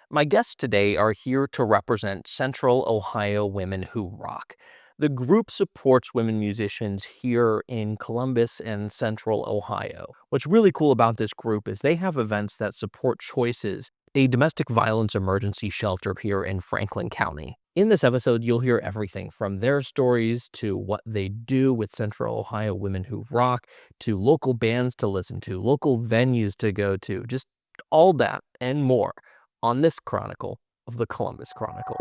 My guests today are here to represent Central Ohio Women Who Rock. The group supports women musicians here in Columbus and Central Ohio. What's really cool about this group is they have events that support Choices, a domestic violence emergency shelter here in Franklin County. In this episode, you'll hear everything from their stories to what they do with Central Ohio Women Who Rock, to local bands to listen to, local venues to go to, just all that and more on this chronicle of the Columbus Chronicle.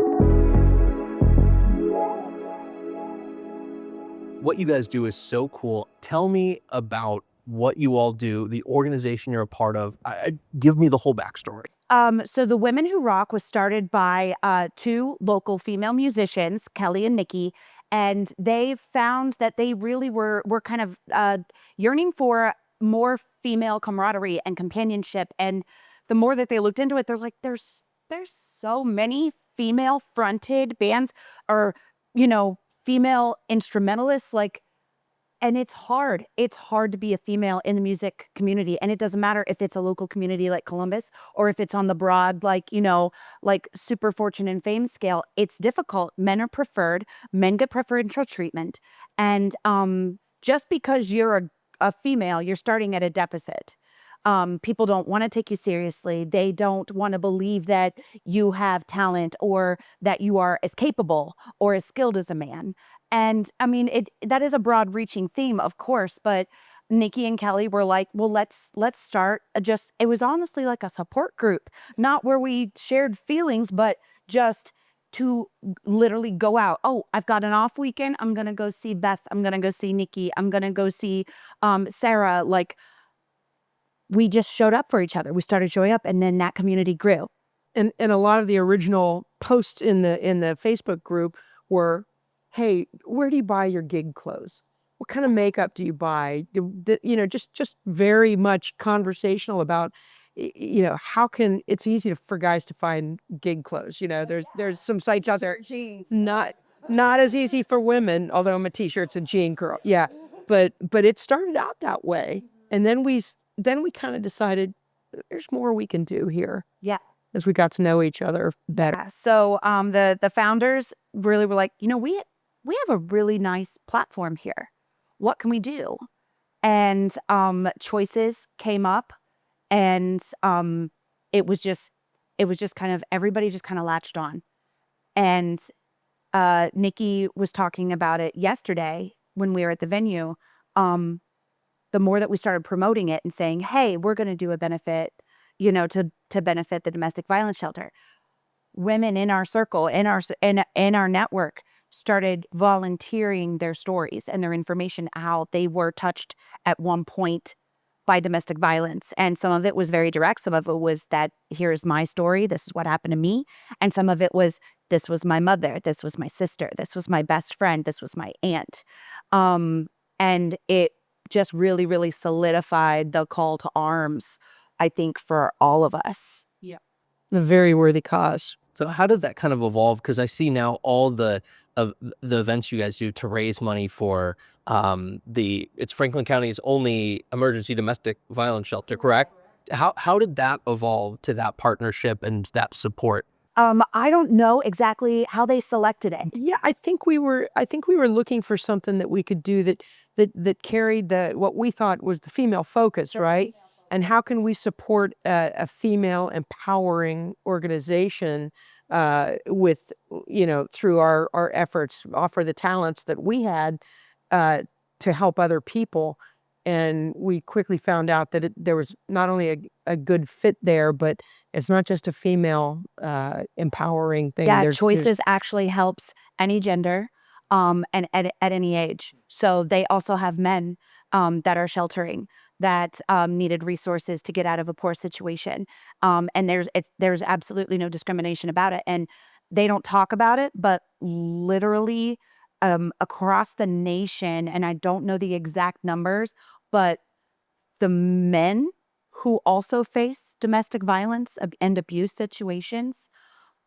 What you guys do is so cool. Tell me about what you all do, the organization you're a part of. Give me the whole backstory. So the Women Who Rock was started by two local female musicians, Kelly and Nikki, and they found that they really were kind of yearning for more female camaraderie and companionship. And the more that they looked into it, they're like, there's so many female fronted bands or, female instrumentalists, like, and it's hard. It's hard to be a female in the music community. And it doesn't matter if it's a local community like Columbus or if it's on the broad, like, like super fortune and fame scale. It's difficult. Men are preferred. Men get preferential treatment. And just because you're a female, you're starting at a deficit. People don't want to take you seriously. They don't want to believe that you have talent or that you are as capable or as skilled as a man. And I mean, that is a broad reaching theme, of course, but Nikki and Kelly were like, well, let's start it was honestly like a support group, not where we shared feelings, but just to literally go out. Oh, I've got an off weekend. I'm going to go see Beth. I'm going to go see Nikki. I'm going to go see Sarah. Like, we just showed up for each other. We started showing up, and then that community grew. And a lot of the original posts in the Facebook group were, hey, where do you buy your gig clothes? What kind of makeup do you buy? Just very much conversational about, how can, it's easy for guys to find gig clothes. There's some sites out there. Jeans. Not as easy for women, although I'm a t-shirts and jean girl. Yeah. But it started out that way. And then we kind of decided there's more we can do here. Yeah. As we got to know each other better. Yeah. So the founders really were like, we have a really nice platform here. What can we do? And Choices came up, and it was just kind of, everybody just kind of latched on. And Nikki was talking about it yesterday when we were at the venue. The more that we started promoting it and saying, hey, we're going to do a benefit, to benefit the domestic violence shelter. Women in our circle, in our network, started volunteering their stories and their information, how they were touched at one point by domestic violence. And some of it was very direct. Some of it was that, here's my story. This is what happened to me. And some of it was, this was my mother. This was my sister. This was my best friend. This was my aunt. And it just really, really solidified the call to arms, I think, for all of us. Yeah. A very worthy cause. So how did that kind of evolve? Because I see now all the events you guys do to raise money for it's Franklin County's only emergency domestic violence shelter, correct? How did that evolve to that partnership and that support? I don't know exactly how they selected it. Yeah, I think we were looking for something that we could do that carried what we thought was the female focus, right? And how can we support a female empowering organization with, through our efforts, offer the talents that we had to help other people. And we quickly found out that there was not only a good fit there, but it's not just a female empowering thing. Yeah, Choices actually helps any gender and at any age. So they also have men that are sheltering, that needed resources to get out of a poor situation. And there's absolutely no discrimination about it. And they don't talk about it, but literally across the nation, and I don't know the exact numbers, but the men who also face domestic violence and abuse situations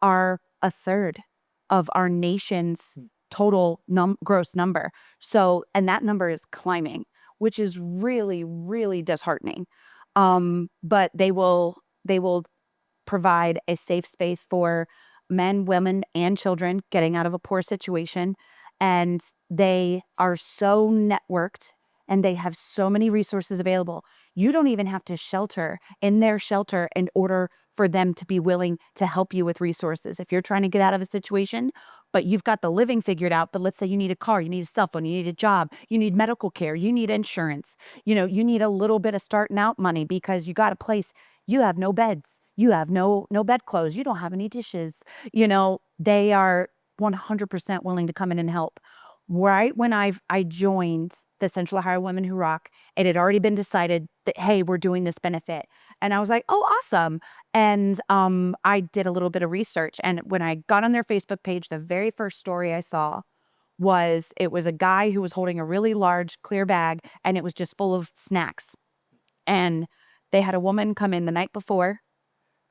are a third of our nation's total gross number. So, and that number is climbing, which is really, really disheartening. But they will provide a safe space for men, women, and children getting out of a poor situation. And they are so networked and they have so many resources available. You don't even have to shelter in their shelter in order for them to be willing to help you with resources. If you're trying to get out of a situation, but you've got the living figured out, but let's say you need a car, you need a cell phone, you need a job, you need medical care, you need insurance, you need a little bit of starting out money because you got a place, you have no beds, you have no bedclothes, you don't have any dishes, they are 100% willing to come in and help. Right when I joined the Central Ohio Women Who Rock, it had already been decided that, hey, we're doing this benefit. And I was like, oh, awesome. And I did a little bit of research. And when I got on their Facebook page, the very first story I saw was it was a guy who was holding a really large clear bag and it was just full of snacks. And they had a woman come in the night before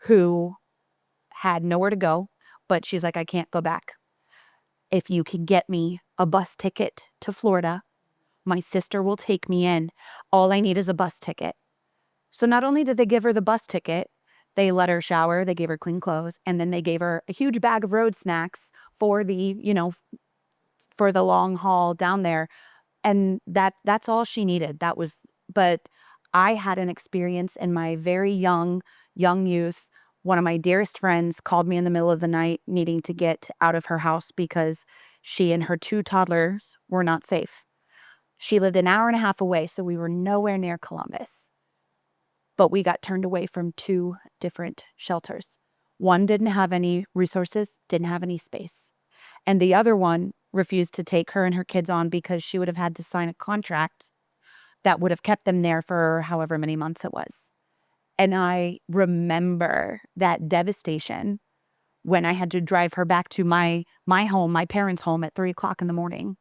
who had nowhere to go, but she's like, I can't go back. If you can get me a bus ticket to Florida, my sister will take me in. All I need is a bus ticket. So not only did they give her the bus ticket, they let her shower, they gave her clean clothes, and then they gave her a huge bag of road snacks for for the long haul down there. And that's all she needed. But I had an experience in my very young youth. One of my dearest friends called me in the middle of the night needing to get out of her house because she and her 2 toddlers were not safe. She lived an hour and a half away, so we were nowhere near Columbus. But we got turned away from 2 different shelters. One didn't have any resources, didn't have any space. And the other one refused to take her and her kids on because she would have had to sign a contract that would have kept them there for however many months it was. And I remember that devastation when I had to drive her back to my home, my parents' home at 3:00 in the morning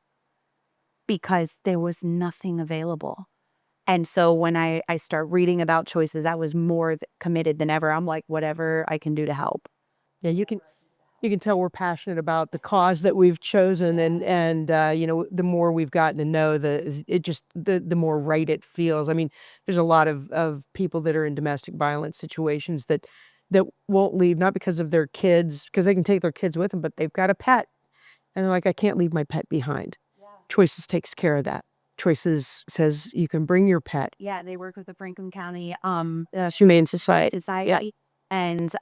because there was nothing available. And so when I start reading about choices, I was more committed than ever. I'm like, whatever I can do to help. Yeah, you can tell we're passionate about the cause that we've chosen, and the more we've gotten to know the more right it feels. I mean, there's a lot of people that are in domestic violence situations that won't leave, not because of their kids, because they can take their kids with them, but they've got a pet, and they're like, I can't leave my pet behind. Choices takes care of that. Choices says you can bring your pet. Yeah, they work with the Franklin County Humane Society. Society and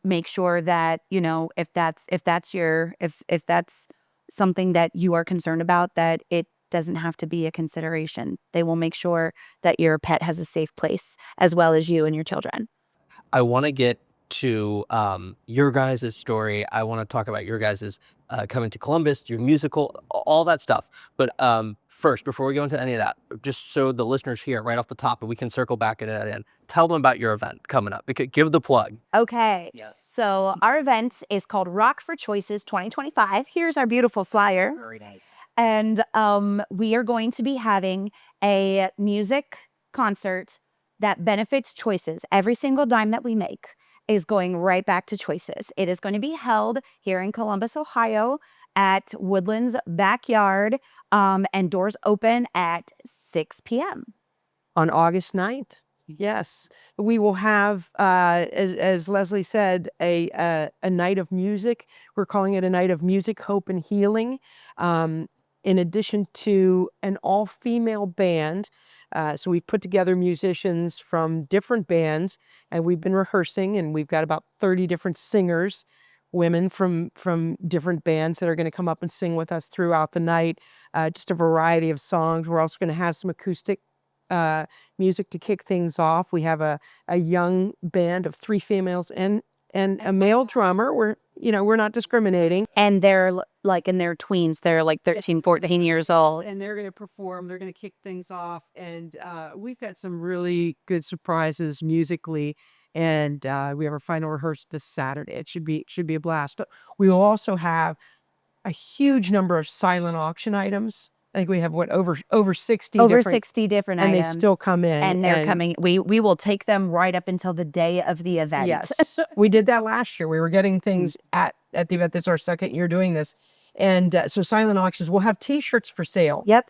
make sure that, if that's something that you are concerned about, that it doesn't have to be a consideration. They will make sure that your pet has a safe place as well as you and your children. I want to get to your guys' story. I want to talk about your guys' coming to Columbus, your musical, all that stuff. But first, before we go into any of that, just so the listeners hear right off the top, and we can circle back at it and tell them about your event coming up. Give the plug. Okay. Yes. So our event is called Rock for Choices 2025. Here's our beautiful flyer. Very nice. And we are going to be having a music concert that benefits choices. Every single dime that we make is going right back to choices. It is going to be held here in Columbus, Ohio at Woodland's Backyard, and doors open at 6 p.m. On August 9th. Yes, we will have, as Leslie said, a night of music. We're calling it a night of music, hope, and healing. In addition to an all-female band. So we've put together musicians from different bands, and we've been rehearsing, and we've got about 30 different singers, women from different bands that are going to come up and sing with us throughout the night. Just a variety of songs. We're also going to have some acoustic music to kick things off. We have a young band of 3 females and a male drummer. We're not discriminating. And they're like in their tweens. They're like 13, 14 years old. And they're going to perform. They're going to kick things off. And we've got some really good surprises musically. And we have our final rehearsal this Saturday. It should be a blast. But we will also have a huge number of silent auction items. I think we have over 60 different and items. they still come in. And they're coming. We will take them right up until the day of the event. Yes. We did that last year. We were getting things at the event. This is our second year doing this. And so silent auctions, we'll have t-shirts for sale. Yep.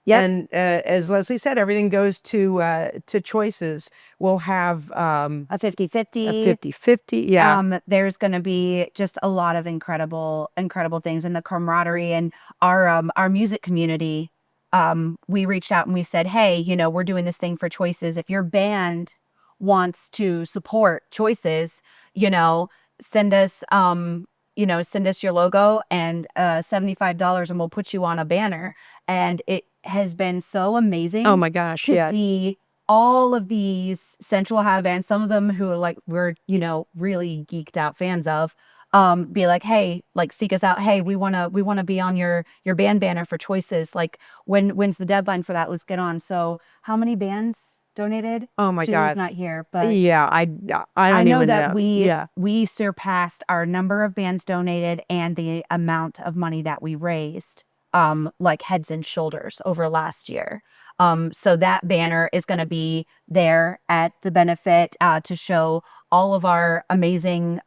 Yep. And as Leslie said, everything goes to Choices. We'll have A 50-50. a 50-50. Yeah. There's going to be just a lot of incredible things in the camaraderie and our music community. We reached out and we said, hey, you know, we're doing this thing for Choices. If your band wants to support Choices, you know, send us send us your logo and $75 and we'll put you on a banner. And it has been so amazing Oh my gosh. to Yeah. see all of these Central Ohio bands, some of them who like we're, you know, really geeked out fans of, be like, hey, like seek us out. Hey, we wanna be on your band banner for Choices. Like when's the deadline for that? Let's get on. So how many bands donated? Oh my Julie's God. not here, but Yeah. I I don't know even that know. Yeah. we surpassed our number of bands donated and the amount of money that we raised, like heads and shoulders over last year. So that banner is going to be there at the benefit to show all of our amazing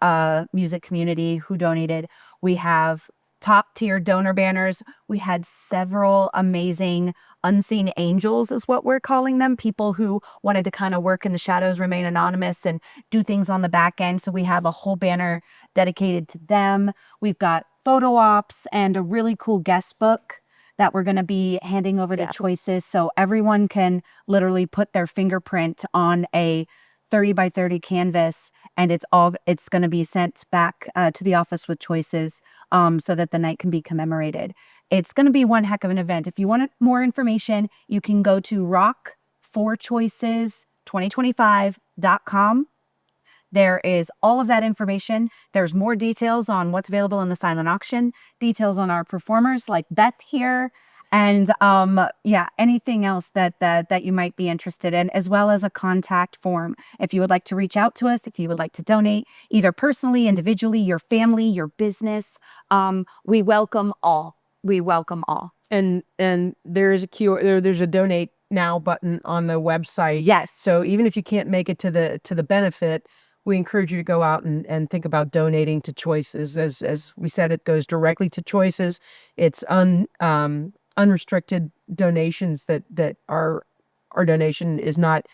music community who donated. We have top tier donor banners. We had several amazing unseen angels, is what we're calling them, people who wanted to kind of work in the shadows, remain anonymous, and do things on the back end. So we have a whole banner dedicated to them. We've got photo ops and a really cool guest book that we're going to be handing over to Choices. So everyone can literally put their fingerprint on a 30 by 30 canvas, and it's going to be sent back to the office with Choices, so that the night can be commemorated. It's going to be one heck of an event. If you want more information, you can go to rockforchoices2025.com. There is all of that information. There's more details on what's available in the silent auction, details on our performers like Beth here, and anything else that you might be interested in, as well as a contact form. If you would like to reach out to us, if you would like to donate, either personally, individually, your family, your business, we welcome all. We welcome all. And there is there's a donate now button on the website. Yes. So even if you can't make it to the benefit, we encourage you to go out and think about donating to Choices. As we said, it goes directly to Choices. It's unrestricted donations that our donation is not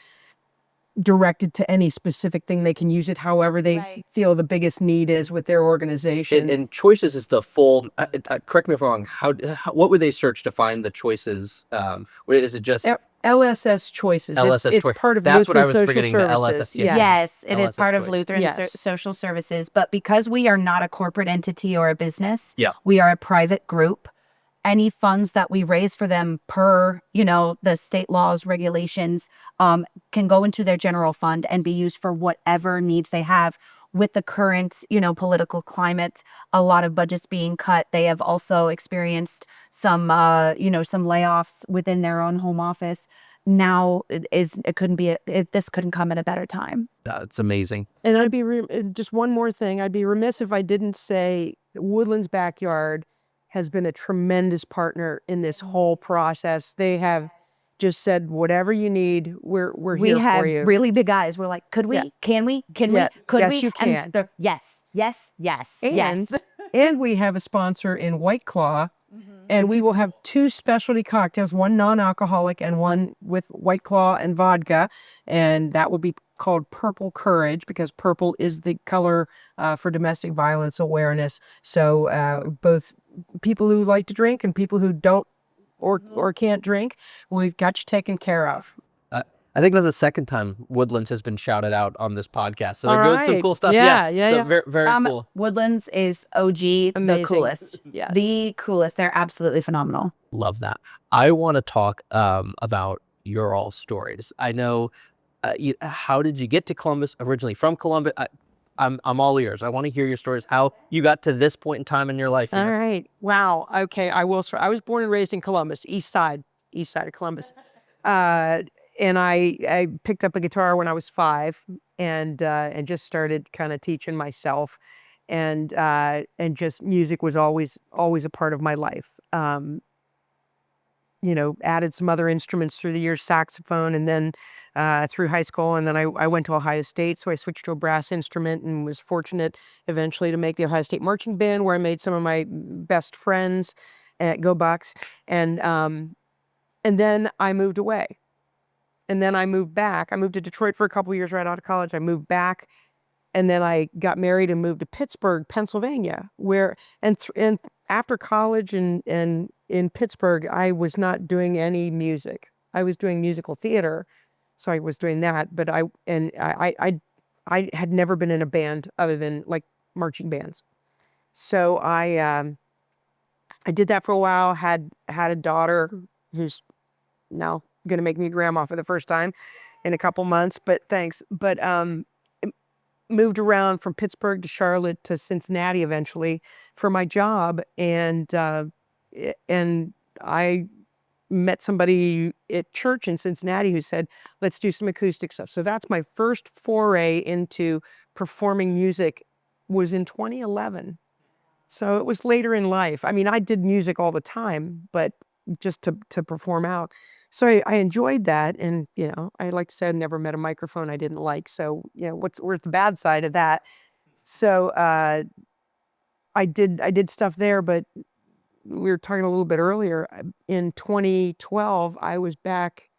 directed to any specific thing. They can use it however they feel the biggest need is with their organization. And Choices is the full. Correct me if I'm wrong. What would they search to find the Choices? Is it just LSS Choices? LSS It's Choice? part of That's what I Lutheran was Social forgetting. The Services. LSS. Yes. Yes, it is LSS part of Choice. Lutheran Yes. Social Services, but because we are not a corporate entity or a business, Yeah. we are a private group. Any funds that we raise for them per, you know, the state laws, regulations, can go into their general fund and be used for whatever needs they have. With the current, you know, political climate, a lot of budgets being cut. They have also experienced some, some layoffs within their own home office. Now this couldn't come at a better time. That's amazing. And I'd be just one more thing. I'd be remiss if I didn't say Woodlands Backyard has been a tremendous partner in this whole process. They have just said, whatever you need, we're here for you. We have really big eyes. We're like, could we? Yeah. Can we? Can Yeah. we? Could Yes, we? you can. And they're, yes, yes, yes, yes. And we have a sponsor in White Claw, and we will have 2 specialty cocktails, one non-alcoholic and one with White Claw and vodka, and that will be called Purple Courage because purple is the color for domestic violence awareness. So both people who like to drink and people who don't or can't drink, we've got you taken care of. I think that's the second time Woodlands has been shouted out on this podcast. So they're All doing some right. cool stuff. Yeah. So very, very cool. Woodlands is OG, the Amazing. coolest. Yes. The coolest. They're absolutely phenomenal. Love that. I want to talk about your all stories. I know. How did you get to Columbus? Originally from Columbus. I'm all ears. I want to hear your stories. How you got to this point in time in your life. All right. Wow. Okay. I will start. I was born and raised in Columbus, east side of Columbus. And I picked up a guitar when I was 5 and just started kind of teaching myself. And just music was always a part of my life. Added some other instruments through the years, saxophone, and then through high school. And then I went to Ohio State, so I switched to a brass instrument and was fortunate eventually to make the Ohio State Marching Band, where I made some of my best friends. Go Bucks. And And then I moved away. And then I moved back. I moved to Detroit for a couple of years right out of college. I moved back, and then I got married and moved to Pittsburgh, Pennsylvania, where and after college and in Pittsburgh, I was not doing any music. I was doing musical theater, so I was doing that. But I had never been in a band other than like marching bands. So I did that for a while. Had a daughter who's now going to make me grandma for the first time in a couple months. But thanks. But moved around from Pittsburgh to Charlotte to Cincinnati eventually for my job, and I met somebody at church in Cincinnati who said, let's do some acoustic stuff. So that's my first foray into performing music, was in 2011. So it was later in life. I mean, I did music all the time, but just to perform out. So I enjoyed that. And, I like to say I never met a microphone I didn't like. So, where's the bad side of that? So I did stuff there, but we were talking a little bit earlier. In 2012, I was back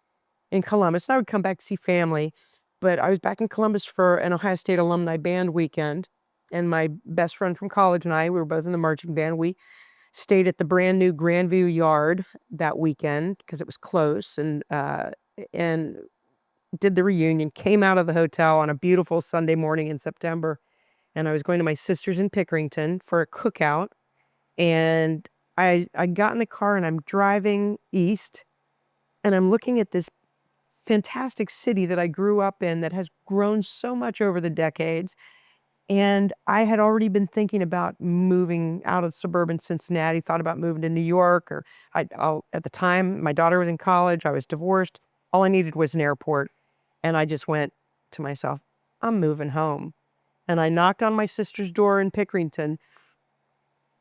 in Columbus. I would come back to see family, but I was back in Columbus for an Ohio State alumni band weekend. And my best friend from college and I, we were both in the marching band. We stayed at the brand new Grandview Yard that weekend because it was close, and did the reunion. Came out of the hotel on a beautiful Sunday morning in September, and I was going to my sister's in Pickerington for a cookout. And I got in the car and I'm driving east, and I'm looking at this fantastic city that I grew up in that has grown so much over the decades. And I had already been thinking about moving out of suburban Cincinnati, thought about moving to New York, or at the time, my daughter was in college, I was divorced. All I needed was an airport. And I just went to myself, I'm moving home. And I knocked on my sister's door in Pickerington.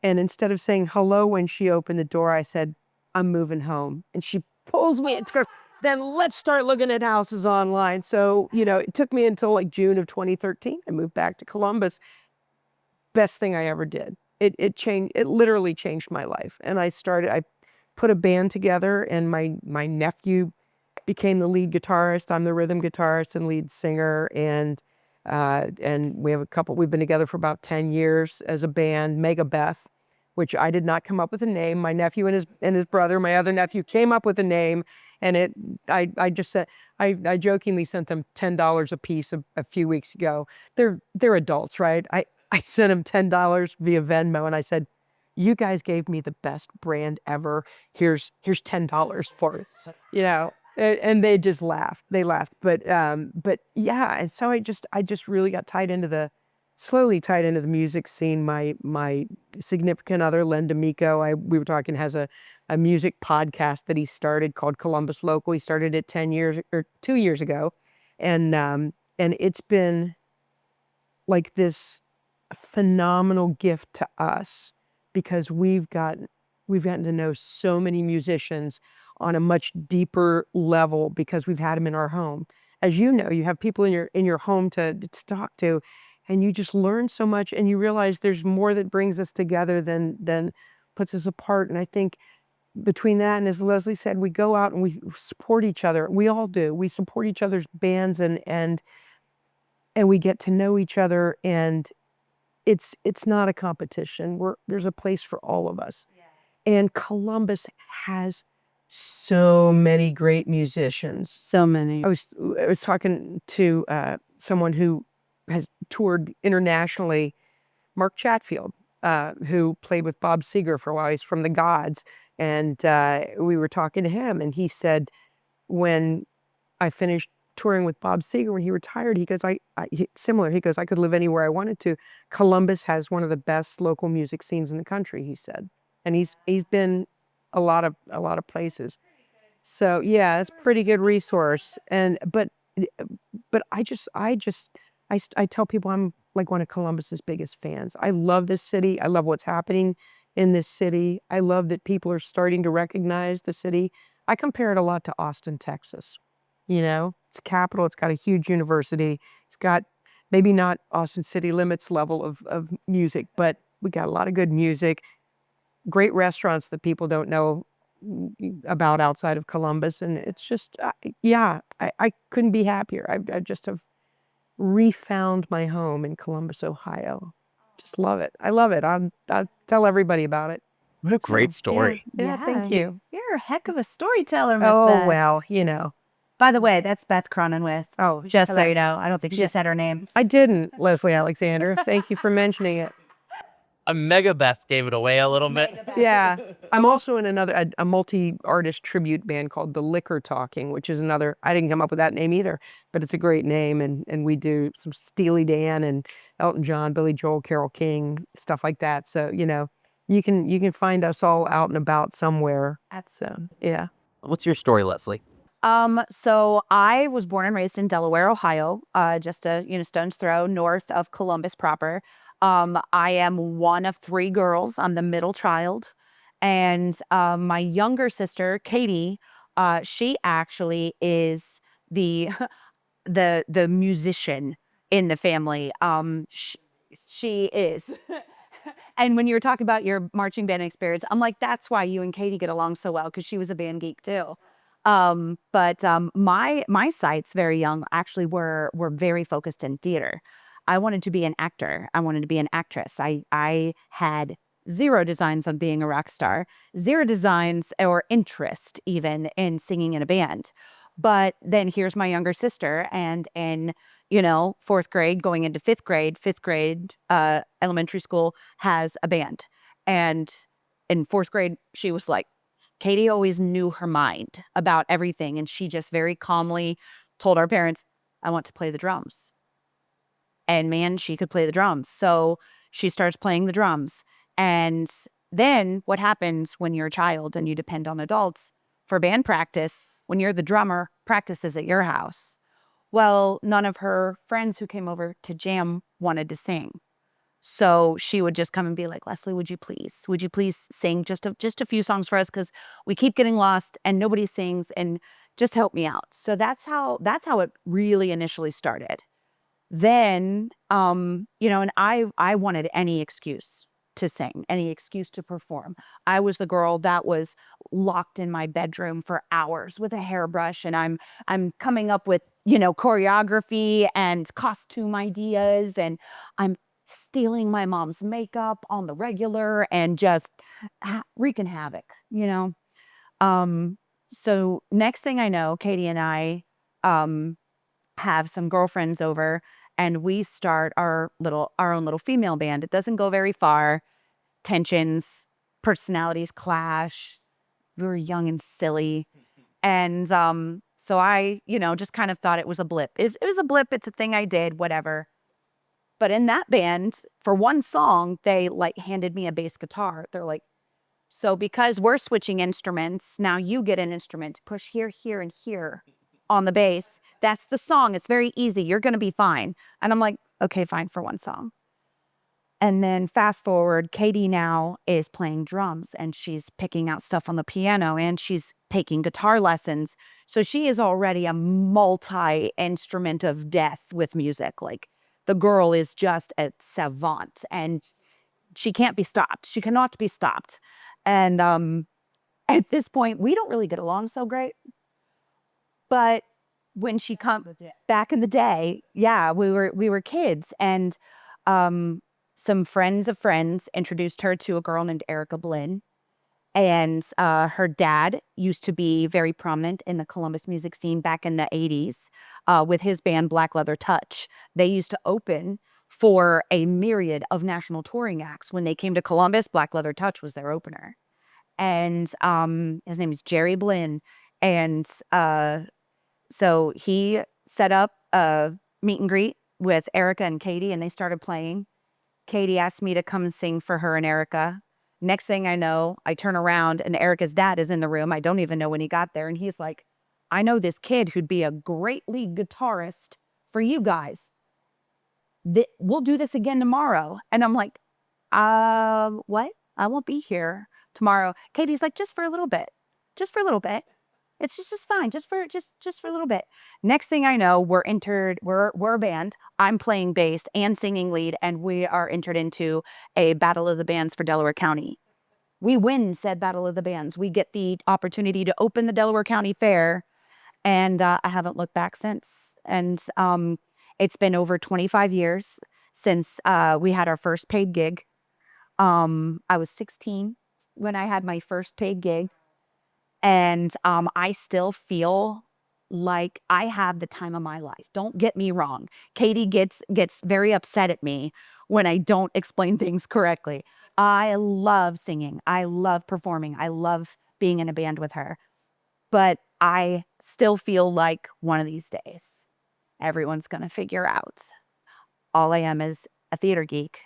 And instead of saying hello when she opened the door, I said, I'm moving home. And she pulls me into her, then let's start looking at houses online. So, it took me until like June of 2013. I moved back to Columbus. Best thing I ever did. It changed, it literally changed my life. And I put a band together, and my nephew became the lead guitarist. I'm the rhythm guitarist and lead singer. And we have we've been together for about 10 years as a band, Beth, which I did not come up with a name. My nephew and his brother, my other nephew, came up with a name. And I just said, I jokingly sent them $10 a piece a few weeks ago. They're adults, right? I sent them $10 via Venmo, and I said, you guys gave me the best brand ever. Here's $10 for it. And they just laughed. They laughed. But yeah, and so I just really got slowly tied into the music scene. My significant other, Len D'Amico, we were talking, has a music podcast that he started called Columbus Local. He started it 2 years ago. And it's been like this phenomenal gift to us, because we've gotten to know so many musicians on a much deeper level because we've had them in our home. As you know, you have people in your home to talk to, and you just learn so much, and you realize there's more that brings us together than puts us apart. And I think between that, and as Leslie said, we go out and we support each other. We all do. We support each other's bands, and we get to know each other, and it's not a competition. There's a place for all of us. Yeah. And Columbus has so many great musicians. So many. I was talking to someone who has toured internationally, Mark Chatfield, who played with Bob Seger for a while. He's from the Gods. And we were talking to him, and he said, when I finished touring with Bob Seger, when he retired, he goes, he goes, I could live anywhere I wanted to. Columbus has one of the best local music scenes in the country, he said. And he's been a lot of places. So yeah, it's a pretty good resource. But I tell people I'm like one of Columbus's biggest fans. I love this city. I love what's happening in this city. I love that people are starting to recognize the city. I compare it a lot to Austin, Texas. It's a capital. It's got a huge university. It's got maybe not Austin city limits level of music, but we got a lot of good music, great restaurants that people don't know about outside of Columbus. And it's just, I couldn't be happier. I just have refound my home in Columbus, Ohio. Just love it. I love it. I'll tell everybody about it. What a great So, story. yeah, thank you. You're a heck of a storyteller, Miss Oh, Beth. well, By the way, that's Beth Cronenwith. Oh, Just so hello. you know, I don't think she Yeah. said her name. I didn't, Leslie Alexander. Thank you for mentioning it. A Mega Beth gave it away a little bit. Yeah. I'm also in a multi-artist tribute band called The Liquor Talking, which is another, I didn't come up with that name either, but it's a great name. And we do some Steely Dan and Elton John, Billy Joel, Carole King, stuff like that. So, you can find us all out and about somewhere. So, yeah. What's your story, Leslie? So I was born and raised in Delaware, Ohio, just a stone's throw north of Columbus proper. I am one of three girls. I'm the middle child, and my younger sister, Katie, she actually is the the musician in the family. She is. And when you were talking about your marching band experience, I'm like, that's why you and Katie get along so well, because she was a band geek too. But my sights very young actually were very focused in theater. I wanted to be an actor. I wanted to be an actress. I had zero designs on being a rock star, zero designs or interest even in singing in a band. But then here's my younger sister, and in fourth grade going into fifth grade elementary school has a band. And in fourth grade, she was like, Katie always knew her mind about everything. And she just very calmly told our parents, I want to play the drums. And man, she could play the drums. So she starts playing the drums. And then what happens when you're a child and you depend on adults for band practice? When you're the drummer, practice is at your house. Well, none of her friends who came over to jam wanted to sing. So she would just come and be like, Leslie, would you please sing just a few songs for us? Because we keep getting lost and nobody sings, and just help me out. So that's how it really initially started. Then, and I wanted any excuse to sing, any excuse to perform. I was the girl that was locked in my bedroom for hours with a hairbrush, and I'm coming up with, choreography and costume ideas, and I'm stealing my mom's makeup on the regular and just wreaking havoc. So next thing I know, Katie and I have some girlfriends over, and we start our own little female band. It doesn't go very far. Tensions, personalities clash. We were young and silly. And so I, just kind of thought it was a blip. It was a blip. It's a thing I did, whatever. But in that band, for one song, they handed me a bass guitar. They're like, so because we're switching instruments, now you get an instrument to push here, here, and here on the bass. That's the song. It's very easy. You're going to be fine. And I'm like, okay, fine for one song. And then fast forward, Katie now is playing drums, and she's picking out stuff on the piano, and she's taking guitar lessons. So she is already a multi-instrument of death with music. Like, the girl is just a savant, and she can't be stopped. She cannot be stopped. And at this point, we don't really get along so great. But when she come back in the day, yeah, we were kids, and some friends of friends introduced her to a girl named Erica Blinn. And her dad used to be very prominent in the Columbus music scene back in the 80s with his band Black Leather Touch. They used to open for a myriad of national touring acts. When they came to Columbus, Black Leather Touch was their opener. And his name is Jerry Blinn. And so he set up a meet and greet with Erica and Katie, and they started playing. Katie asked me to come and sing for her and Erica. Next thing I know, I turn around and Erica's dad is in the room. I don't even know when he got there. And he's like, I know this kid who'd be a great lead guitarist for you guys. We'll do this again tomorrow. And I'm like, what? I won't be here tomorrow. Katie's like, just for a little bit. Just for a little bit. It's just fine. Just for a little bit. Next thing I know, we're a band. I'm playing bass and singing lead, and we are entered into a battle of the bands for Delaware County. we win said Battle of the Bands. We get the opportunity to open the Delaware County Fair, and I haven't looked back since. And it's been over 25 years since we had our first paid gig. I was 16 when I had my first paid gig, and I still feel like I have the time of my life. Don't get me wrong. Katie gets very upset at me when I don't explain things correctly. I love singing. I love performing. I love being in a band with her. But I still feel like one of these days, everyone's going to figure out all I am is a theater geek,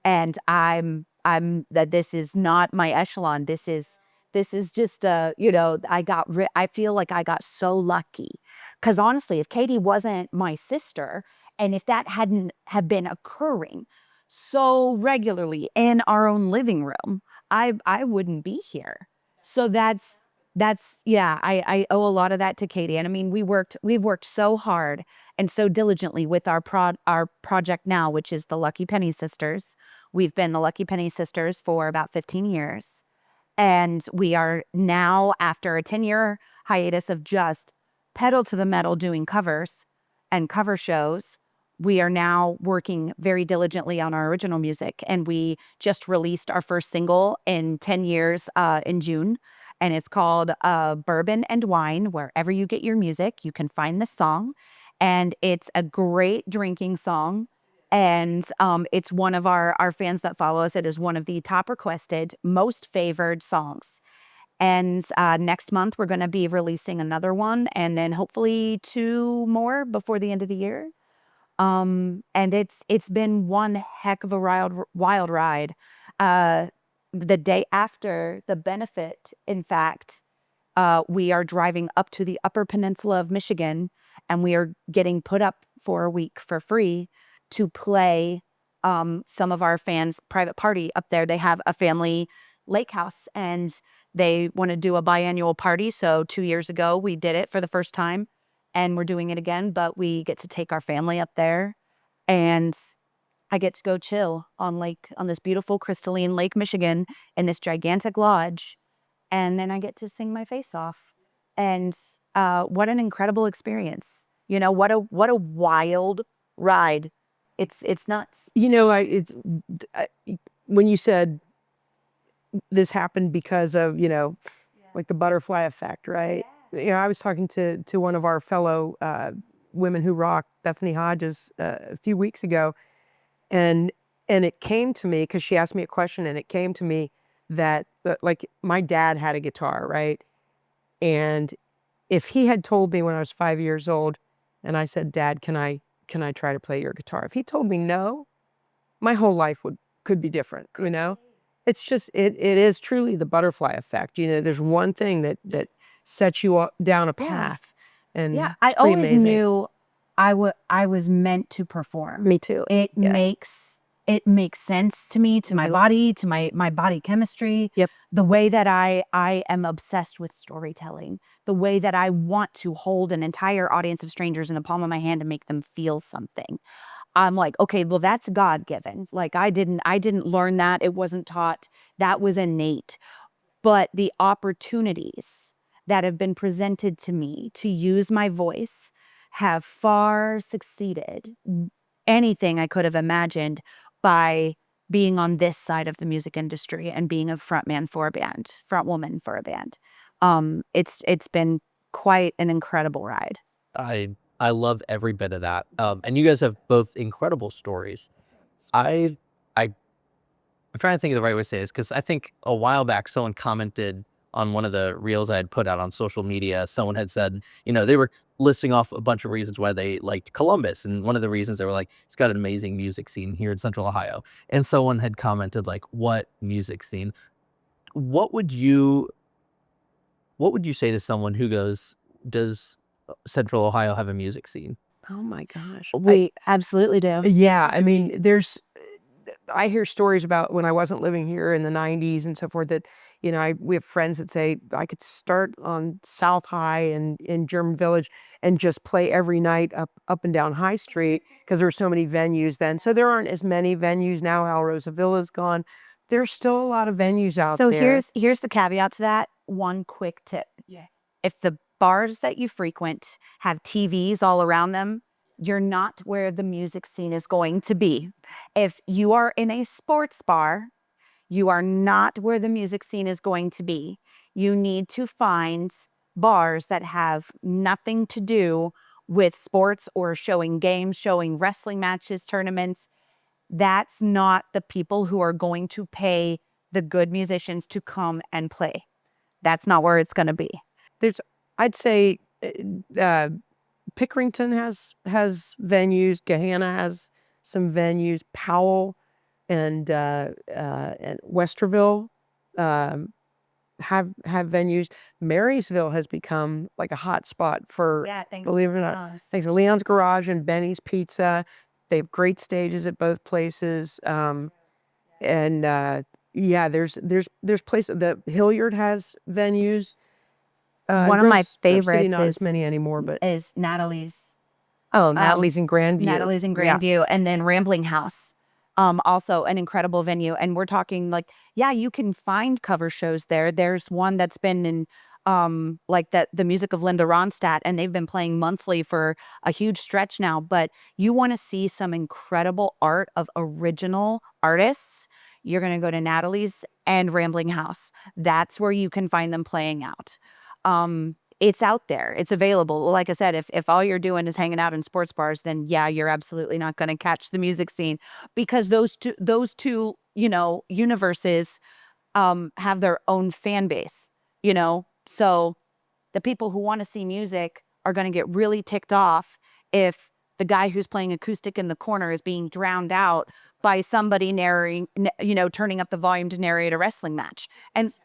and I'm that this is not my echelon. This is just I feel like I got so lucky, because honestly, if Katie wasn't my sister, and if that hadn't have been occurring so regularly in our own living room, I wouldn't be here. So that's yeah, I owe a lot of that to Katie. And I mean, we've worked so hard and so diligently with our project now, which is the Lucky Penny Sisters. We've been the Lucky Penny Sisters for about 15 years. And we are now, after a 10-year hiatus of just pedal to the metal doing covers and cover shows, we are now working very diligently on our original music. And we just released our first single in 10 years in June. And it's called Bourbon and Wine. Wherever you get your music, you can find this song. And it's a great drinking song. And it's one of our fans that follow us. It is one of the top requested, most favored songs. And next month, we're going to be releasing another one, and then hopefully 2 more before the end of the year. And it's been one heck of a wild ride. The day after the benefit, in fact, we are driving up to the Upper Peninsula of Michigan, and we are getting put up for a week for free to play some of our fans' private party up there. They have a family lake house, and they want to do a biannual party. So 2 years ago, we did it for the first time, and we're doing it again. But we get to take our family up there, and I get to go chill on this beautiful crystalline Lake Michigan in this gigantic lodge, and then I get to sing my face off. And what an incredible experience! You know, what a wild ride. It's nuts. You know, I, when you said this happened because of, like the butterfly effect, right? I was talking to one of our fellow women who rock, Bethany Hodges, a few weeks ago, and it came to me because she asked me a question, and it came to me that like my dad had a guitar, right? And if he had told me when I was 5 years old, and I said, "Dad, can I try to play your guitar?" If he told me no, my whole life could be different, It's just it is truly the butterfly effect. There's one thing that sets you down a path, and Yeah, it's I pretty always amazing. knew I was meant to perform. Me too. It Yeah. makes sense to me, to my body, to my body chemistry. Yep. The way that I am obsessed with storytelling, the way that I want to hold an entire audience of strangers in the palm of my hand and make them feel something. I'm like, okay, well, that's God-given. Like I didn't learn that. It wasn't taught. That was innate. But the opportunities that have been presented to me to use my voice have far succeeded anything I could have imagined by being on this side of the music industry and being a frontman for a band, frontwoman for a band. It's been quite an incredible ride. I love every bit of that. And you guys have both incredible stories. I'm trying to think of the right way to say this, because I think a while back someone commented on one of the reels I had put out on social media. Someone had said, they were listing off a bunch of reasons why they liked Columbus, and one of the reasons they were like, it's got an amazing music scene here in Central Ohio. And someone had commented like, what music scene? What would you say to someone who goes, does Central Ohio have a music scene? Oh my gosh. We absolutely do. Yeah, I mean, there's I hear stories about when I wasn't living here in the 90s and so forth that, we have friends that say I could start on South High and in German Village and just play every night up and down High Street because there were so many venues then. So there aren't as many venues now. Alrosa Villa's gone. There's still a lot of venues out So there. here's the caveat to that. One quick tip. Yeah. If the bars that you frequent have TVs all around them, you're not where the music scene is going to be. If you are in a sports bar, you are not where the music scene is going to be. You need to find bars that have nothing to do with sports or showing games, showing wrestling matches, tournaments. That's not the people who are going to pay the good musicians to come and play. That's not where it's going to be. There's, I'd say, Pickerington has venues. Gahanna has some venues. Powell and Westerville have venues. Marysville has become like a hot spot for, believe it or not, thanks to Leon's Garage and Benny's Pizza. They have great stages at both places. And there's places that Hilliard has venues. One of my Grove City, favorites not as many anymore, but is Natalie's. Natalie's in Grandview. Natalie's in Grandview, and then Rambling House. Also an incredible venue. And we're talking like, yeah, you can find cover shows there. There's one that's been in like the music of Linda Ronstadt, and they've been playing monthly for a huge stretch now. But you want to see some incredible art of original artists, you're going to go to Natalie's and Rambling House. That's where you can find them playing out. It's out there. It's available. Like I said, if all you're doing is hanging out in sports bars, then yeah, you're absolutely not going to catch the music scene, because those two, universes have their own fan base, So the people who want to see music are going to get really ticked off if the guy who's playing acoustic in the corner is being drowned out by somebody narrating, turning up the volume to narrate a wrestling match. And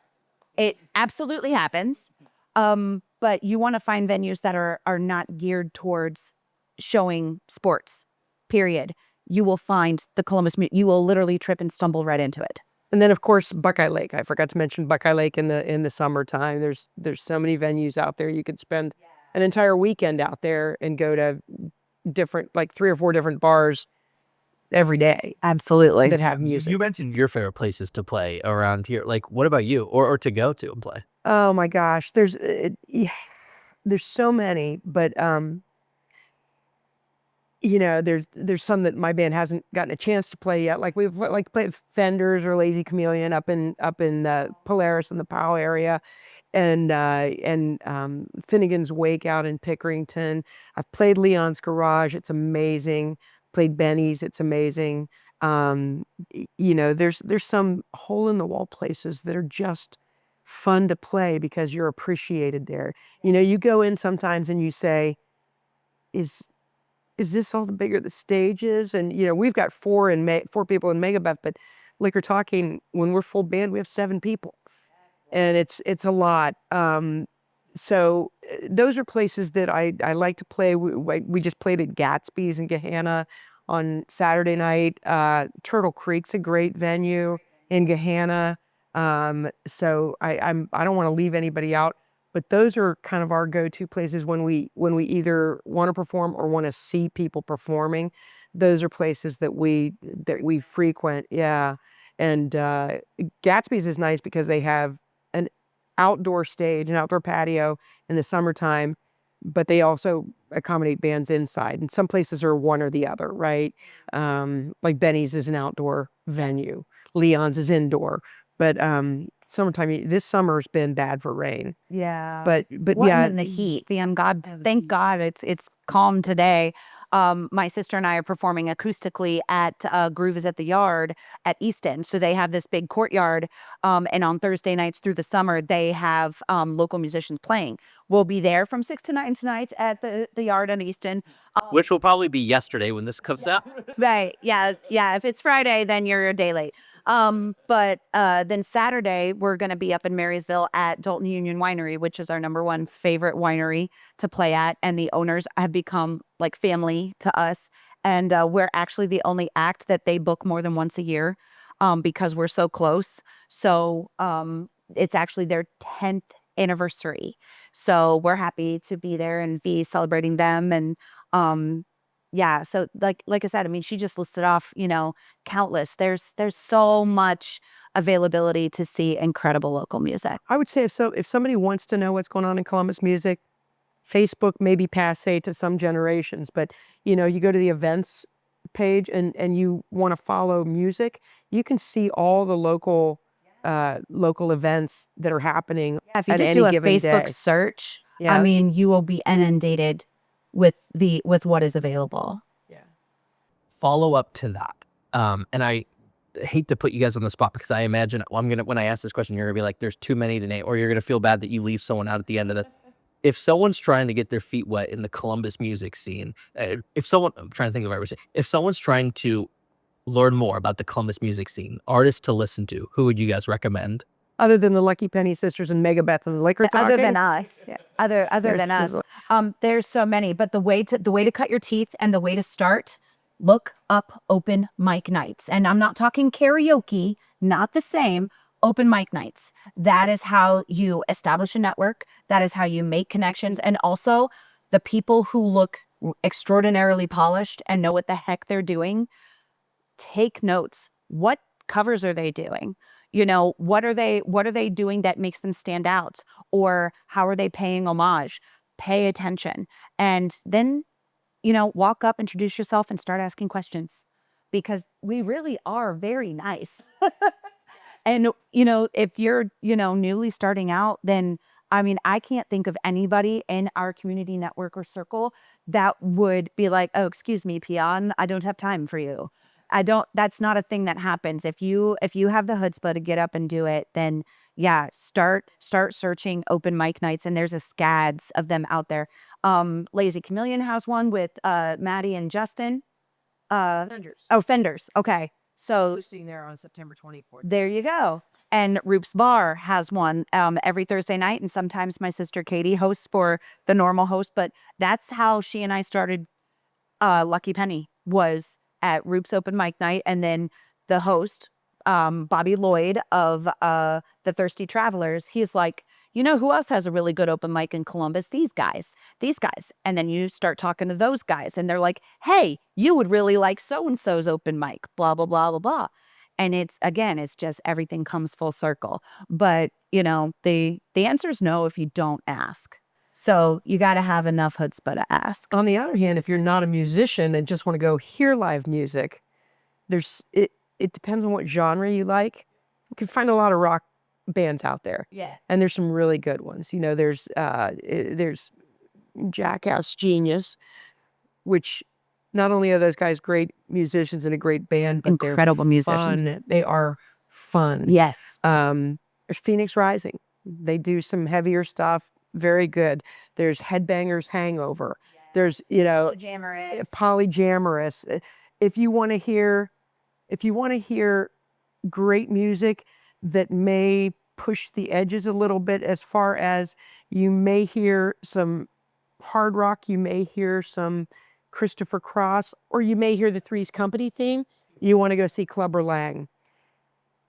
it absolutely happens. But you want to find venues that are not geared towards showing sports, period. You will find the Columbus, you will literally trip and stumble right into it. And then, of course, Buckeye Lake. I forgot to mention Buckeye Lake in the summertime. There's so many venues out there. You could spend an entire weekend out there and go to different, like 3 or 4 different bars every day. Absolutely. That have music. You mentioned your favorite places to play around here. Like, what about you, or to go to and play? Oh my gosh, there's so many, but there's some that my band hasn't gotten a chance to play yet. Like we've played Fenders or Lazy Chameleon up in the Polaris and the Powell area, and Finnegan's Wake out in Pickerington. I've played Leon's Garage. It's amazing. Played Benny's. It's amazing. There's some hole in the wall places that are just fun to play because you're appreciated there. You go in sometimes and you say, is this all the bigger the stage is? And we've got 4 people in Megabeth, but like we're talking, when we're full band, we have 7 people, and it's a lot. So those are places that I like to play. We just played at Gatsby's in Gahanna on Saturday night. Turtle Creek's a great venue in Gahanna. So I don't want to leave anybody out, but those are kind of our go-to places when we either want to perform or want to see people performing. Those are places that we frequent. Yeah. And Gatsby's is nice because they have an outdoor stage, an outdoor patio in the summertime, but they also accommodate bands inside. And some places are one or the other, right? Like Benny's is an outdoor venue. Leon's is indoor. But summertime, this summer's been bad for rain. Yeah. But yeah, in the heat. Thank God it's calm today. My sister and I are performing acoustically at Groove is at the Yard at East End. So they have this big courtyard. And on Thursday nights through the summer, they have local musicians playing. We'll be there from 6 to 9 tonight at the Yard on East End. Which will probably be yesterday when this comes out. Right. Yeah. Yeah. If it's Friday, then you're a day late. But then Saturday, we're going to be up in Marysville at Dalton Union Winery, which is our #1 favorite winery to play at. And the owners have become like family to us. and we're actually the only act that they book more than once a year, because we're so close. So it's actually their 10th anniversary. So we're happy to be there and be celebrating them. And yeah, so like I said, I mean, she just listed off, countless. There's so much availability to see incredible local music. I would say if somebody wants to know what's going on in Columbus music, Facebook may be passe to some generations, but you go to the events page and you want to follow music, you can see all the local events that are happening Yeah, if you at just any do a given Facebook day. search, I Yeah. mean, you will be inundated with what is available. Yeah. Follow up to that. And I hate to put you guys on the spot because I imagine when I ask this question, you're gonna be like, there's too many to name, or you're gonna feel bad that you leave someone out at the end of the. If someone's trying to get their feet wet in the Columbus music scene, I'm trying to think of what I would say. If someone's trying to learn more about the Columbus music scene, artists to listen to, who would you guys recommend? Other than the Lucky Penny Sisters and Megabeth and the Liquor Other than Talking, us, other there's- than us, there's there's so many. But the way to cut your teeth and the way to start, look up open mic nights. And I'm not talking karaoke, not the same. Open mic nights. That is how you establish a network. That is how you make connections. And also, the people who look extraordinarily polished and know what the heck they're doing, take notes. What covers are they doing? What are they doing that makes them stand out? Or how are they paying homage? Pay attention. And then, walk up, introduce yourself, and start asking questions, because we really are very nice. And, if you're, newly starting out, then I mean, I can't think of anybody in our community network or circle that would be like, oh, excuse me, peon, I don't have time for you. That's not a thing that happens. If you have the chutzpah to get up and do it, then yeah, start searching open mic nights, and there's a scads of them out there. Lazy Chameleon has one with Maddie and Justin. Fenders. Oh, Fenders. Okay. So Hosting there on September 24th. there you go. And Roop's Bar has one every Thursday night, and sometimes my sister Katie hosts for the normal host. But that's how she and I started Lucky Penny, was at Roop's open mic night, and then the host, Bobby Lloyd of the Thirsty Travelers, he's like, who else has a really good open mic in Columbus? These guys. And then you start talking to those guys, and they're like, hey, you would really like so-and-so's open mic, blah, blah, blah, blah, blah. And it's just everything comes full circle. But, the answer is no if you don't ask. So you got to have enough chutzpah to ask. On the other hand, if you're not a musician and just want to go hear live music, it depends on what genre you like. You can find a lot of rock bands out there. Yeah. And there's some really good ones. There's Jackass Genius, which not only are those guys great musicians and a great band, but Incredible they're musicians. fun. They are fun. Yes. There's Phoenix Rising. They do some heavier stuff. Very good. There's Headbangers Hangover. There's, Polyjamorous. If you want to hear great music that may push the edges a little bit, as far as you may hear some hard rock, you may hear some Christopher Cross, or you may hear the Three's Company theme, you want to go see Clubber Lang.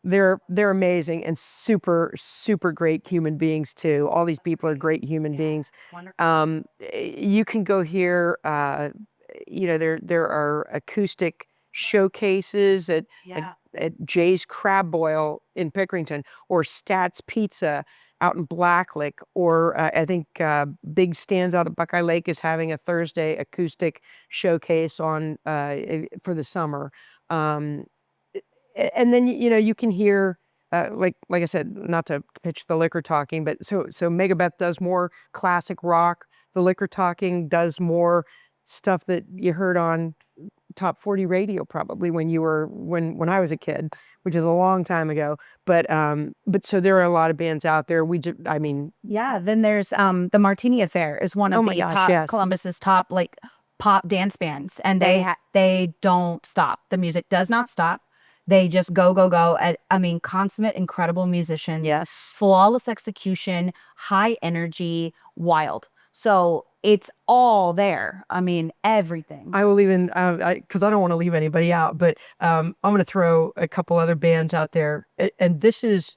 They're amazing and super, super great human beings too. All these people are great human beings. Wonderful. You can go here. There are acoustic showcases at Jay's Crab Boil in Pickerington, or Stats Pizza out in Blacklick, or I think Big Stands out at Buckeye Lake is having a Thursday acoustic showcase on for the summer. And then you can hear like I said, not to pitch the Liquor Talking, but so Megabeth does more classic rock. The Liquor Talking does more stuff that you heard on Top 40 radio, probably when I was a kid, which is a long time ago. But so there are a lot of bands out there. Yeah. Then there's the Martini Affair is one of Oh my the gosh, top yes. Columbus's top pop dance bands, and they don't stop. The music does not stop. They just go, go, go. Consummate, incredible musicians. Yes. Flawless execution, high energy, wild. So it's all there. I mean, everything. I will even, because I don't want to leave anybody out, but I'm going to throw a couple other bands out there. And this is,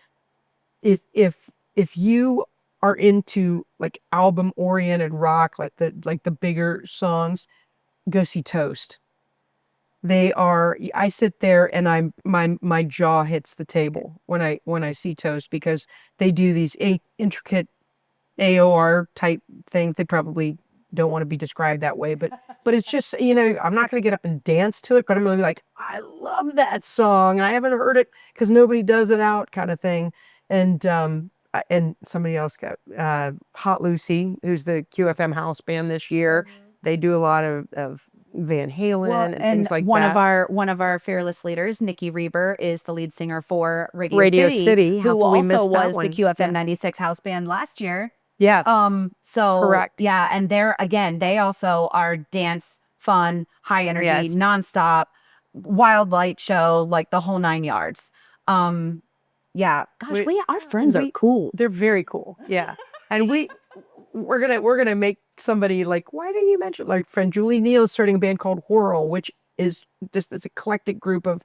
if you are into like album oriented rock, like the bigger songs, go see Toast. They are, I sit there and my jaw hits the table when I see Toast, because they do these intricate AOR type things. They probably don't want to be described that way, but it's just, I'm not going to get up and dance to it, but I'm going to be like, I love that song. I haven't heard it because nobody does it out, kind of thing. And somebody else got Hot Lucy, who's the QFM house band this year. They do a lot of Van Halen and things like one that. one of our fearless leaders, Nikki Reber, is the lead singer for Radio City. How who could we also miss that was the one? QFM 96 house band last year. Yeah. So Correct. yeah, and they also are dance, fun, high energy, Yes. nonstop, wild light show, like the whole 9 yards. Yeah, gosh, our friends are cool. They're very cool. Yeah. And we're gonna make somebody like, why didn't you mention, like, friend Julie Neal is starting a band called Whirl, which is just this eclectic group of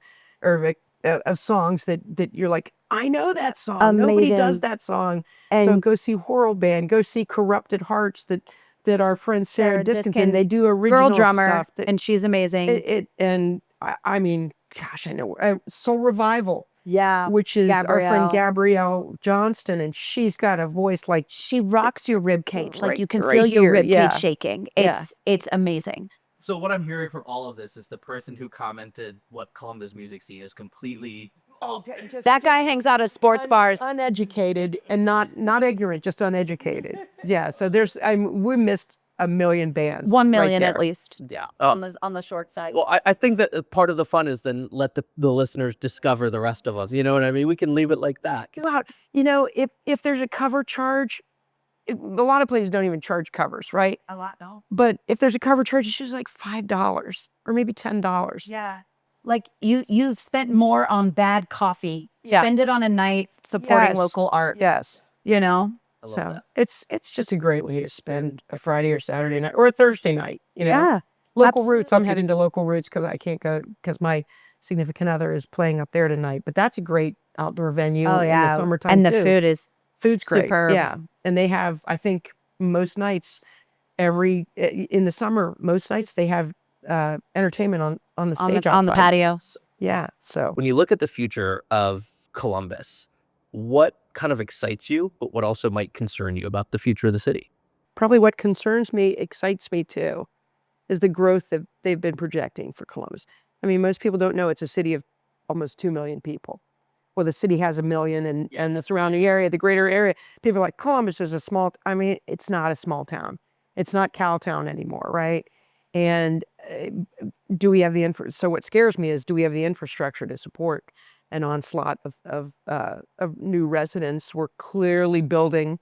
songs that you're like, I know that song. Nobody Amazing. does that song. So And go see Whirl Band. Go see Corrupted Hearts that our friend Sarah Diskinson. They do girl original drummer, stuff. and she's amazing. I mean, gosh, I know Soul Revival, Yeah, which is our friend Gabrielle. Gabrielle Johnston, and she's got a voice like, She rocks your rib cage. Like you can right feel your here, rib yeah. cage shaking. Yeah. It's amazing. So what I'm hearing from all of this is the person who commented what Columbus music scene is completely That guy hangs out at sports bars. uneducated and not ignorant, just uneducated. Yeah. So we missed a million bands. 1 right million at there. least yeah. on the short side. Well, I think that part of the fun is then let the listeners discover the rest of us. You know what I mean? We can leave it like that. About, if there's a cover charge, a lot of places don't even charge covers, right? A lot though. But if there's a cover charge, it's just like $5 or maybe $10. Yeah. Like you've spent more on bad coffee. Yeah. Spend it on a night supporting Yes. local art. Yes. You know? I love So that. it's just a great way to spend a Friday or Saturday night or a Thursday night. Yeah. Local Roots. I'm absolutely. heading to Local Roots because I can't go because my significant other is playing up there tonight. But that's a great outdoor venue in the summertime And the too. food is Food's great. superb. Yeah, and they have, I think, most nights in the summer. Most nights they have entertainment on the stage on the outside. patio. Yeah. So When you look at the future of Columbus, what kind of excites you, but what also might concern you about the future of the city? probably what concerns me, excites me too, is the growth that they've been projecting for Columbus. I mean, most people don't know it's a city of almost 2 million people. Well, the city has 1 million, and the surrounding area, the greater area, people are like, Columbus is a small, I mean, it's not a small town. It's not Cowtown anymore, right? And do we have so what scares me is, do we have the infrastructure to support an onslaught of new residents? We're clearly building.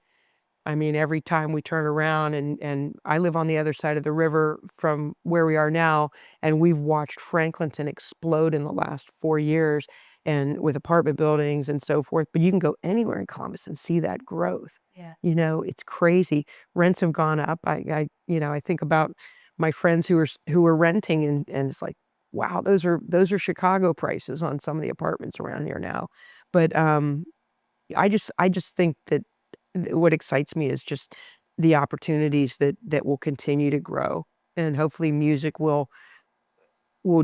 I mean, every time we turn around, and I live on the other side of the river from where we are now, and we've watched Franklinton explode in the last 4 years, and with apartment buildings and so forth. But you can go anywhere in Columbus and see that growth. Yeah. It's crazy. Rents have gone up. I think about my friends who are renting, and it's like, wow, those are Chicago prices on some of the apartments around here now. But I just think that what excites me is just the opportunities that will continue to grow, and hopefully music will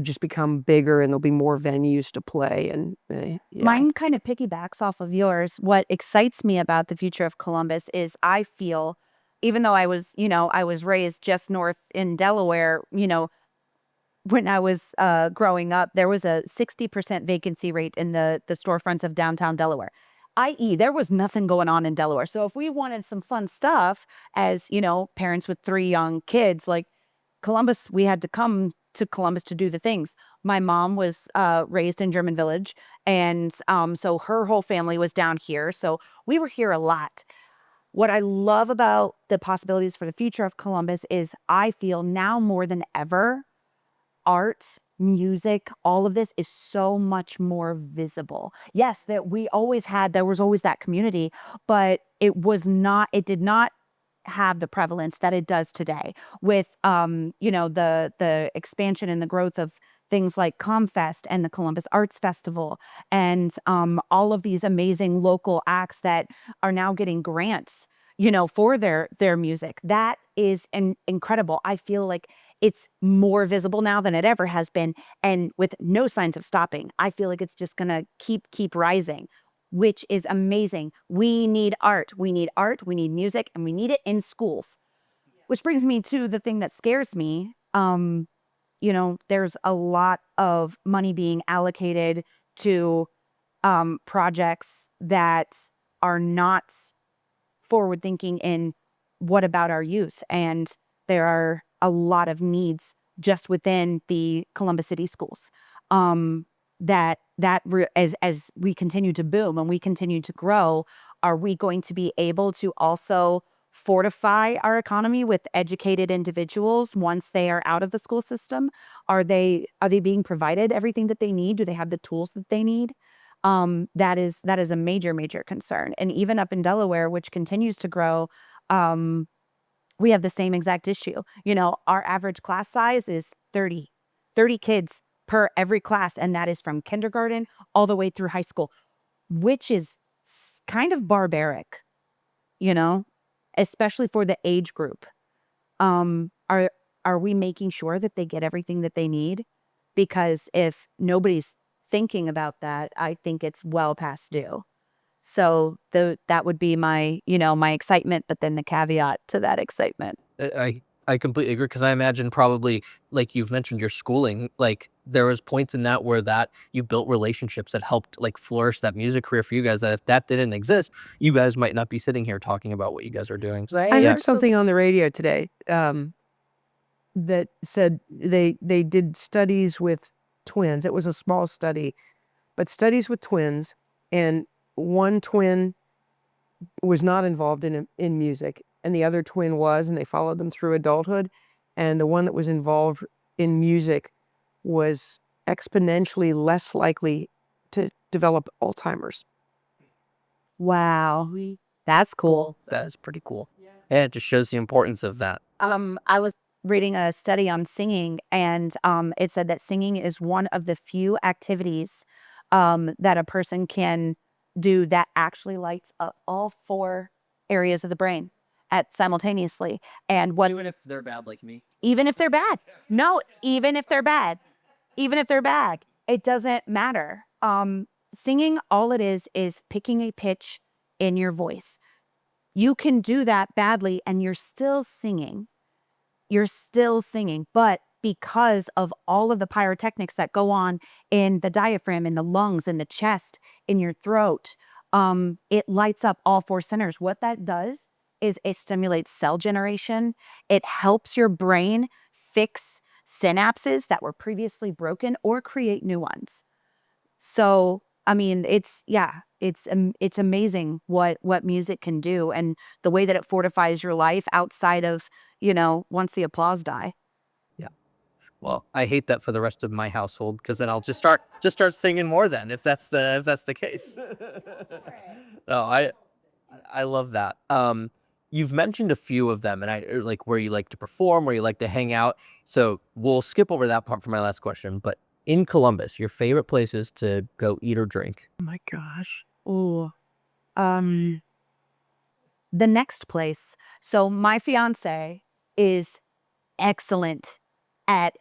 just become bigger, and there'll be more venues to play. And yeah. Mine kind of piggybacks off of yours. What excites me about the future of Columbus is I feel, even though I was raised just north in Delaware, when I was growing up, there was a 60% vacancy rate in the storefronts of downtown Delaware. I.e., there was nothing going on in Delaware. So if we wanted some fun stuff as, parents with 3 young kids, like Columbus, we had to come to Columbus to do the things. My mom was raised in German Village, and so her whole family was down here. So we were here a lot. What I love about the possibilities for the future of Columbus is I feel now more than ever, art, music, all of this is so much more visible. Yes, there was always that community, but it did not have the prevalence that it does today with, the expansion and the growth of things like ComFest and the Columbus Arts Festival and all of these amazing local acts that are now getting grants, for their music. That is incredible. I feel like it's more visible now than it ever has been, and with no signs of stopping. I feel like it's just gonna keep rising, which is amazing. We need art. We need art. We need music, and we need it in schools. Which brings me to the thing that scares me. There's a lot of money being allocated to projects that are not forward thinking in what about our youth. And there are a lot of needs just within the Columbus City schools. As we continue to boom and we continue to grow, are we going to be able to also fortify our economy with educated individuals once they are out of the school system? Are they being provided everything that they need? Do they have the tools that they need? That is a major concern. And even up in Delaware, which continues to grow, we have the same exact issue. Our average class size is 30 kids per every class, and that is from kindergarten all the way through high school, which is kind of barbaric, you know, especially for the age group. Are we making sure that they get everything that they need? Because if nobody's thinking about that, I think it's well past due. So that would be my excitement, but then the caveat to that excitement. I completely agree because I imagine probably like you've mentioned your schooling, like there was points in that where that you built relationships that helped like flourish that music career for you guys. That if that didn't exist, you guys might not be sitting here talking about what you guys are doing. So, I yeah, heard something on the radio today that said they did studies with twins. It was a small study, but studies with twins, and one twin was not involved in music, and the other twin was, and they followed them through adulthood, and the one that was involved in music was exponentially less likely to develop Alzheimer's. Wow, that's cool. that is pretty cool. Yeah, it just shows the importance of that. I was reading a study on singing, and it said that singing is one of the few activities that a person can do that actually lights up all 4 areas of the brain at simultaneously. And what Even if they're bad like me. even if they're bad, no, even if they're bad, it doesn't matter. Singing, all it is picking a pitch in your voice. You can do that badly, and you're still singing. But because of all of the pyrotechnics that go on in the diaphragm, in the lungs, in the chest, in your throat, it lights up all 4 centers. What that does is it stimulates cell generation. It helps your brain fix synapses that were previously broken or create new ones. So, I mean, it's amazing what music can do, and the way that it fortifies your life outside of, once the applause die. Yeah. Well, I hate that for the rest of my household because then I'll just start singing more then if that's the case. No, I love that. You've mentioned a few of them, and like where you like to perform, where you like to hang out. So we'll skip over that part for my last question. But in Columbus, your favorite places to go eat or drink? Oh my gosh. Ooh. Um, the next place. So my fiance is excellent at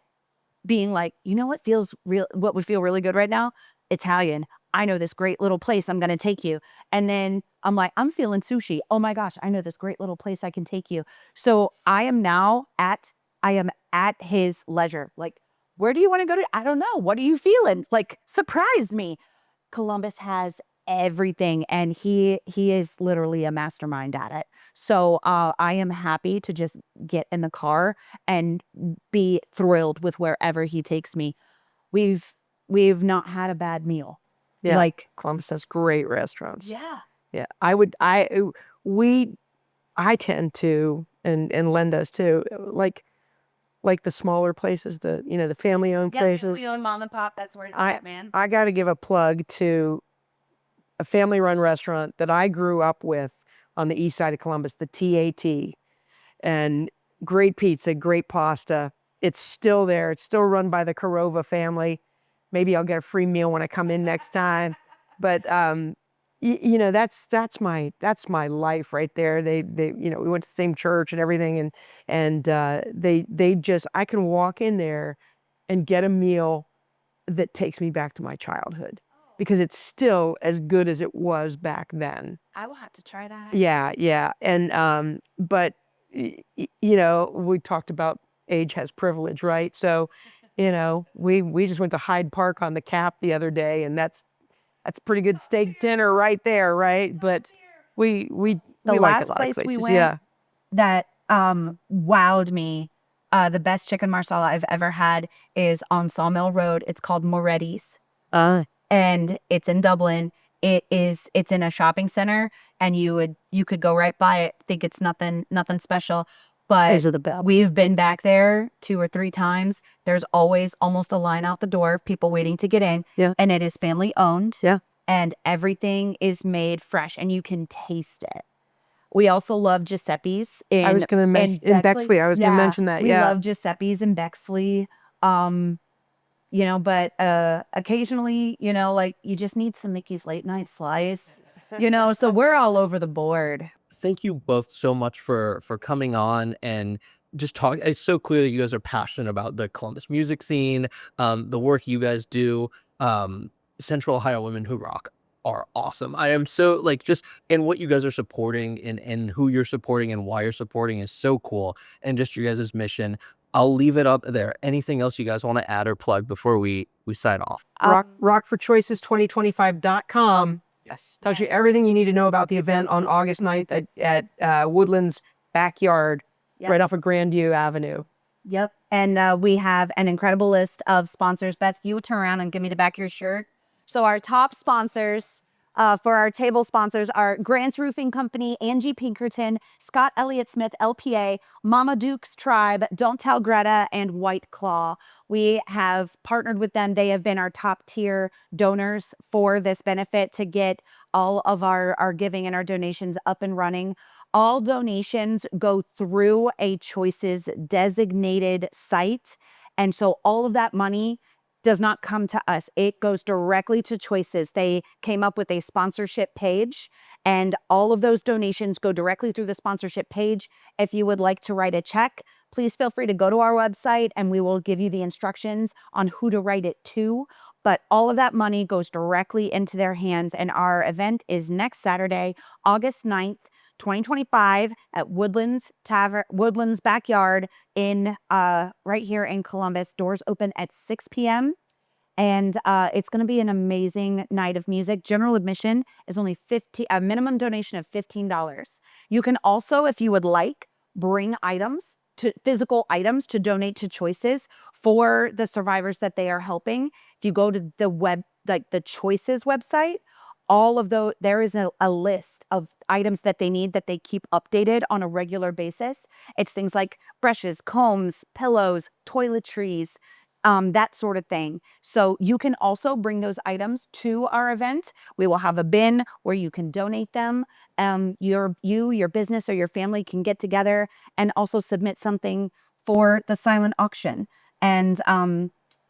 being like, what would feel really good right now? Italian. I know this great little place I'm going to take you. And then I'm like, I'm feeling sushi. Oh my gosh, I know this great little place I can take you. So I am at his leisure. Like, where do you want to go to? I don't know. What are you feeling? Like, surprised me. Columbus has everything, and he is literally a mastermind at it. So I am happy to just get in the car and be thrilled with wherever he takes me. We've not had a bad meal. Yeah. Like, Columbus has great restaurants. yeah. Yeah. I tend to, and Len does too, like the smaller places, the family owned places. We own mom and pop. That's where it's I at, man. I got to give a plug to a family run restaurant that I grew up with on the east side of Columbus, the TAT. and great pizza, great pasta. It's still there. It's still run by the Corova family. Maybe I'll get a free meal when I come in next time. But you know, that's my life right there. They you know, we went to the same church and everything, and they just, I can walk in there and get a meal that takes me back to my childhood because it's still as good as it was back then. I will have to try that. Yeah, yeah. And but you know, we talked about age has privilege, right? So, you know, we just went to Hyde Park on the Cap the other day, and that's pretty good steak dinner right there, right? But we The like a last lot of place we places. went Yeah. that wowed me, the best chicken marsala I've ever had is on Sawmill Road. It's called Moretti's, Uh, and it's in Dublin. It's in a shopping center, and you could go right by it, think it's nothing special, but those are the best. we've been back there 2 or 3 times. There's always almost a line out the door, people waiting to get in. Yeah. And it is family owned. Yeah. And everything is made fresh, and you can taste it. We also love Giuseppe's I was going to mention in Bexley. I was going to mention that. We Yeah. love Giuseppe's in Bexley. You know, but occasionally, you know, like you just need some Mickey's late night slice, you know, so we're all over the board. Thank you both so much for coming on and just talk. It's so clear that you guys are passionate about the Columbus music scene, the work you guys do. Central Ohio Women Who Rock are awesome. I am so like just and what you guys are supporting and who you're supporting and why you're supporting is so cool. And just your guys' mission. I'll leave it up there. Anything else you guys want to add or plug before we sign off? Rockforchoices2025.com. Yes. Tells you everything you need to know about the event on August 9th at Woodland's backyard, Yep. right off of Grandview Avenue. Yep. And we have an incredible list of sponsors. Beth, you turn around and give me the back of your shirt. So our top sponsors for our table sponsors are Grant's Roofing Company, Angie Pinkerton, Scott Elliott Smith, LPA, Mama Duke's Tribe, Don't Tell Greta, and White Claw. We have partnered with them. They have been our top tier donors for this benefit to get all of our giving and our donations up and running. All donations go through a Choices designated site. And so all of that money does not come to us. It goes directly to Choices. They came up with a sponsorship page, and all of those donations go directly through the sponsorship page. If you would like to write a check, please feel free to go to our website and we will give you the instructions on who to write it to. But all of that money goes directly into their hands. And our event is next Saturday, August 9th, 2025 at Woodland's backyard in right here in Columbus. Doors open at 6 p.m. And it's going to be an amazing night of music. General admission is only a minimum donation of $15. You can also, if you would like, bring physical items to donate to Choices for the survivors that they are helping. If you go to the Choices website, there is a list of items that they need that they keep updated on a regular basis. It's things like brushes, combs, pillows, toiletries, that sort of thing. So you can also bring those items to our event. We will have a bin where you can donate them. Your business or your family can get together and also submit something for the silent auction. And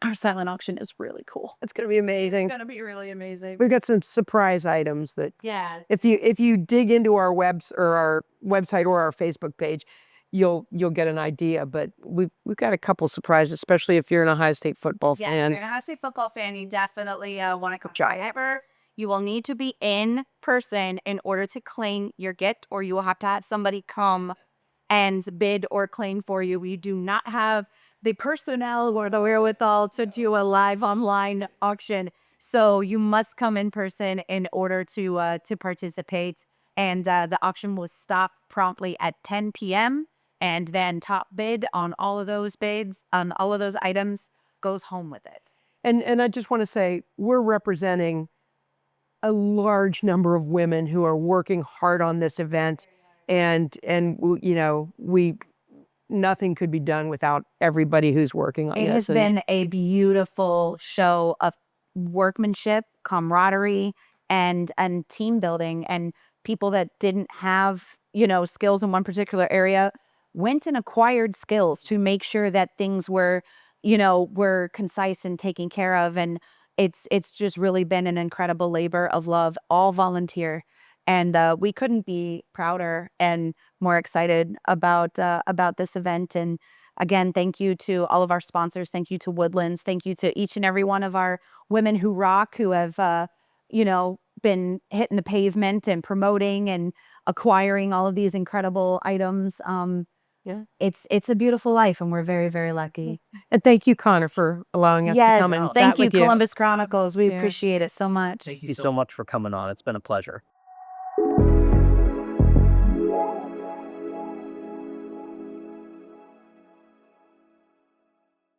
our silent auction is really cool. It's going to be amazing. It's going to be really amazing. We've got some surprise items that Yeah. if you dig into our website or our Facebook page, you'll get an idea. But we've got a couple surprises, especially if you're an Ohio State football Yeah, fan. if you're an Ohio State football fan, you definitely want to come try it. You will need to be in person in order to claim your gift, or you will have to have somebody come and bid or claim for you. We do not have the personnel or the wherewithal to do a live online auction. So you must come in person in order to participate. And the auction will stop promptly at 10 p.m. And then top bid on all of those bids, on all of those items, goes home with it. And I just want to say, we're representing a large number of women who are working hard on this event. And you know, nothing could be done without everybody who's working on It this. has been a beautiful show of workmanship, camaraderie, and team building, and people that didn't have, you know, skills in one particular area went and acquired skills to make sure that things were, were concise and taken care of. And it's just really been an incredible labor of love, all volunteer. And we couldn't be prouder and more excited about this event. And again, thank you to all of our sponsors. Thank you to Woodlands. Thank you to each and every one of our women who rock, who have been hitting the pavement and promoting and acquiring all of these incredible items. Yeah. It's a beautiful life, and we're very, very lucky. And thank you, Connor, for allowing us to Yes, come and thank chat you, with you. Columbus Chronicles. We Yeah. appreciate it so much. Thank you so much for coming on. It's been a pleasure.